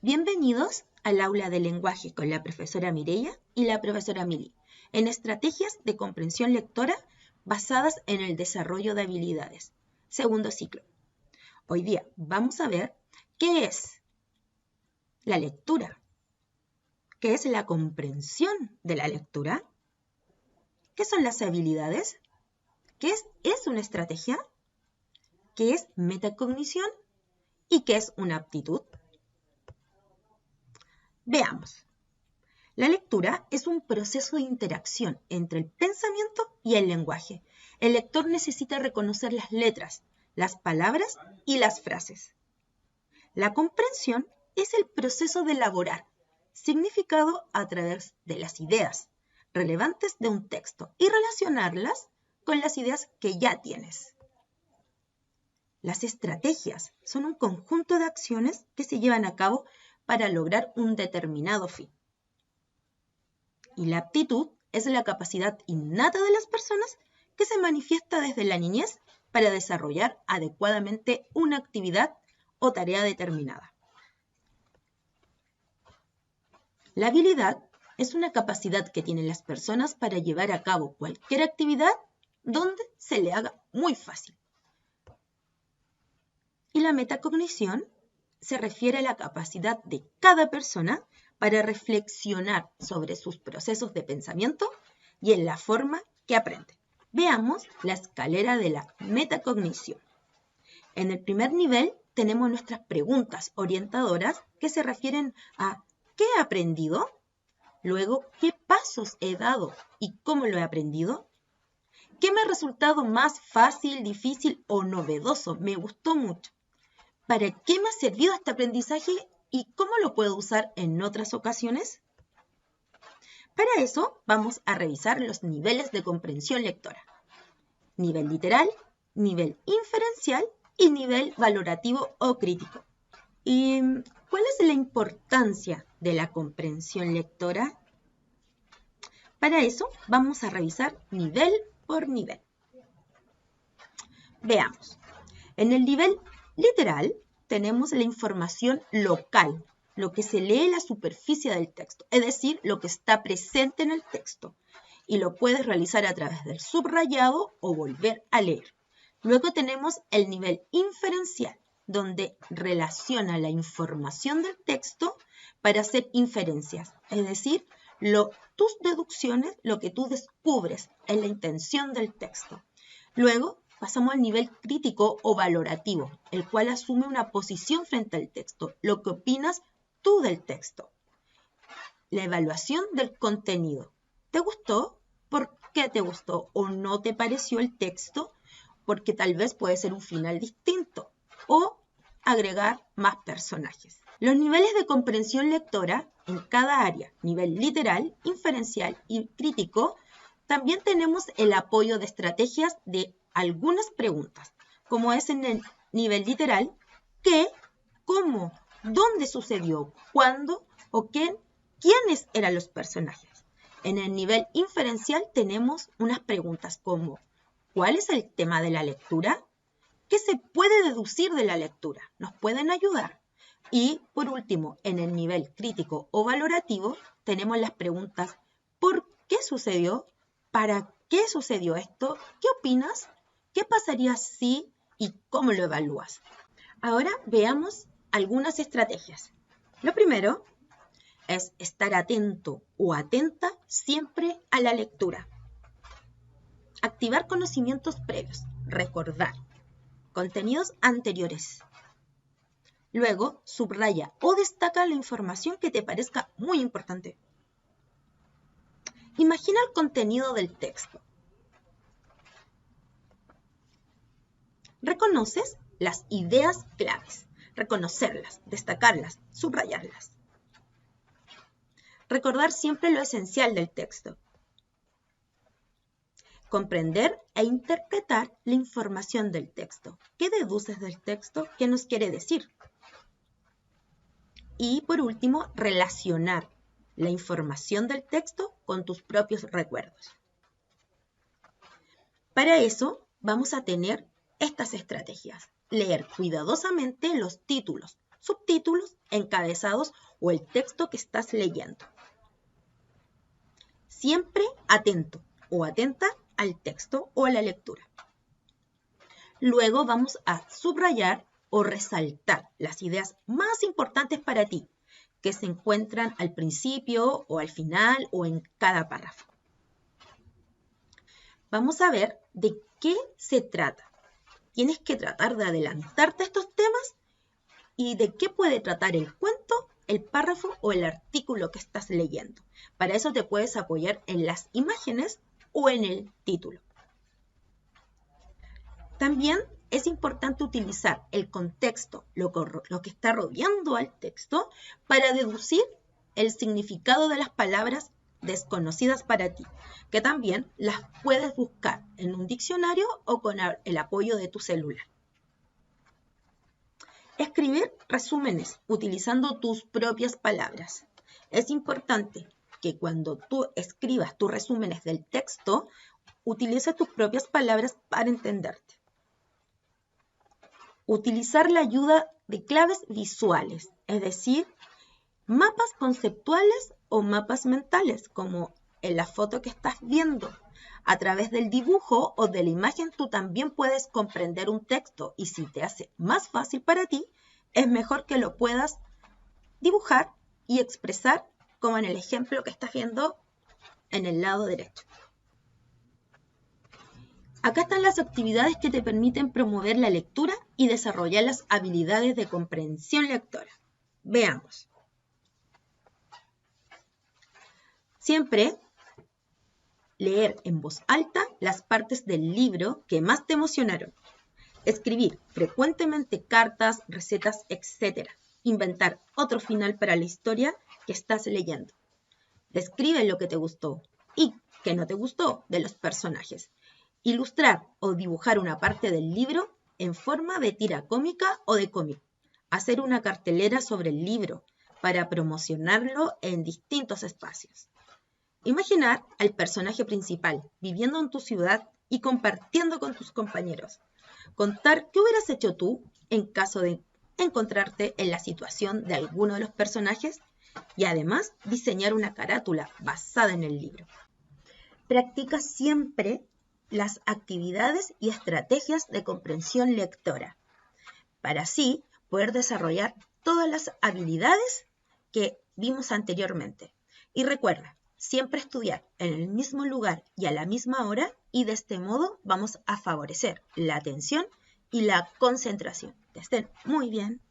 Bienvenidos al aula de lenguaje con la profesora Mireia y la profesora Mili, en estrategias de comprensión lectora basadas en el desarrollo de habilidades. Segundo ciclo. Hoy día vamos a ver qué es la lectura, qué es la comprensión de la lectura, qué son las habilidades, qué es una estrategia, qué es metacognición y qué es una aptitud. Veamos. La lectura es un proceso de interacción entre el pensamiento y el lenguaje. El lector necesita reconocer las letras, las palabras y las frases. La comprensión es el proceso de elaborar significado a través de las ideas relevantes de un texto y relacionarlas con las ideas que ya tienes. Las estrategias son un conjunto de acciones que se llevan a cabo para lograr un determinado fin. Y la aptitud es la capacidad innata de las personas que se manifiesta desde la niñez para desarrollar adecuadamente una actividad o tarea determinada. La habilidad es una capacidad que tienen las personas para llevar a cabo cualquier actividad donde se le haga muy fácil. Y la metacognición se refiere a la capacidad de cada persona para reflexionar sobre sus procesos de pensamiento y en la forma que aprende. Veamos la escalera de la metacognición. En el primer nivel tenemos nuestras preguntas orientadoras que se refieren a ¿qué he aprendido? Luego, ¿qué pasos he dado y cómo lo he aprendido? ¿Qué me ha resultado más fácil, difícil o novedoso? Me gustó mucho. ¿Para qué me ha servido este aprendizaje y cómo lo puedo usar en otras ocasiones? Para eso vamos a revisar los niveles de comprensión lectora. Nivel literal, nivel inferencial y nivel valorativo o crítico. ¿Y cuál es la importancia de la comprensión lectora? Para eso vamos a revisar nivel por nivel. Veamos. En el nivel literal tenemos la información local, lo que se lee en la superficie del texto, es decir, lo que está presente en el texto, y lo puedes realizar a través del subrayado o volver a leer. Luego tenemos el nivel inferencial, donde relaciona la información del texto para hacer inferencias, es decir, tus deducciones, lo que tú descubres en la intención del texto. Luego pasamos al nivel crítico o valorativo, el cual asume una posición frente al texto, lo que opinas tú del texto. La evaluación del contenido. ¿Te gustó? ¿Por qué te gustó? ¿O no te pareció el texto? Porque tal vez puede ser un final distinto o agregar más personajes. Los niveles de comprensión lectora en cada área, nivel literal, inferencial y crítico, también tenemos el apoyo de estrategias de algunas preguntas, como es en el nivel literal, ¿qué? ¿Cómo? ¿Dónde sucedió? ¿Cuándo? ¿O quién? ¿Quiénes eran los personajes? En el nivel inferencial tenemos unas preguntas como ¿cuál es el tema de la lectura? ¿Qué se puede deducir de la lectura? ¿Nos pueden ayudar? Y por último, en el nivel crítico o valorativo tenemos las preguntas ¿por qué sucedió? ¿Para qué sucedió esto? ¿Qué opinas? ¿Qué pasaría si y cómo lo evalúas? Ahora veamos algunas estrategias. Lo primero es estar atento o atenta siempre a la lectura. Activar conocimientos previos, recordar contenidos anteriores. Luego, subraya o destaca la información que te parezca muy importante. Imagina el contenido del texto. Reconoces las ideas claves, reconocerlas, destacarlas, subrayarlas. Recordar siempre lo esencial del texto. Comprender e interpretar la información del texto. ¿Qué deduces del texto? ¿Qué nos quiere decir? Y por último, relacionar la información del texto con tus propios recuerdos. Para eso vamos a tener estas estrategias. Leer cuidadosamente los títulos, subtítulos, encabezados o el texto que estás leyendo. Siempre atento o atenta al texto o a la lectura. Luego vamos a subrayar o resaltar las ideas más importantes para ti, que se encuentran al principio o al final o en cada párrafo. Vamos a ver de qué se trata. Tienes que tratar de adelantarte a estos temas y de qué puede tratar el cuento, el párrafo o el artículo que estás leyendo. Para eso te puedes apoyar en las imágenes o en el título. También es importante utilizar el contexto, lo que está rodeando al texto, para deducir el significado de las palabras desconocidas para ti, que también las puedes buscar en un diccionario o con el apoyo de tu celular. Escribir resúmenes utilizando tus propias palabras. Es importante que cuando tú escribas tus resúmenes del texto, utilices tus propias palabras para entenderte. Utilizar la ayuda de claves visuales, es decir, mapas conceptuales o mapas mentales, como en la foto que estás viendo. A través del dibujo o de la imagen tú también puedes comprender un texto y si te hace más fácil para ti, es mejor que lo puedas dibujar y expresar como en el ejemplo que estás viendo en el lado derecho. Acá están las actividades que te permiten promover la lectura y desarrollar las habilidades de comprensión lectora. Veamos. Siempre leer en voz alta las partes del libro que más te emocionaron. Escribir frecuentemente cartas, recetas, etc. Inventar otro final para la historia que estás leyendo. Describe lo que te gustó y que no te gustó de los personajes. Ilustrar o dibujar una parte del libro en forma de tira cómica o de cómic. Hacer una cartelera sobre el libro para promocionarlo en distintos espacios. Imaginar al personaje principal viviendo en tu ciudad y compartiendo con tus compañeros. Contar qué hubieras hecho tú en caso de encontrarte en la situación de alguno de los personajes y además diseñar una carátula basada en el libro. Practica siempre las actividades y estrategias de comprensión lectora, para así poder desarrollar todas las habilidades que vimos anteriormente. Y recuerda, siempre estudiar en el mismo lugar y a la misma hora y de este modo vamos a favorecer la atención y la concentración. Que estén muy bien.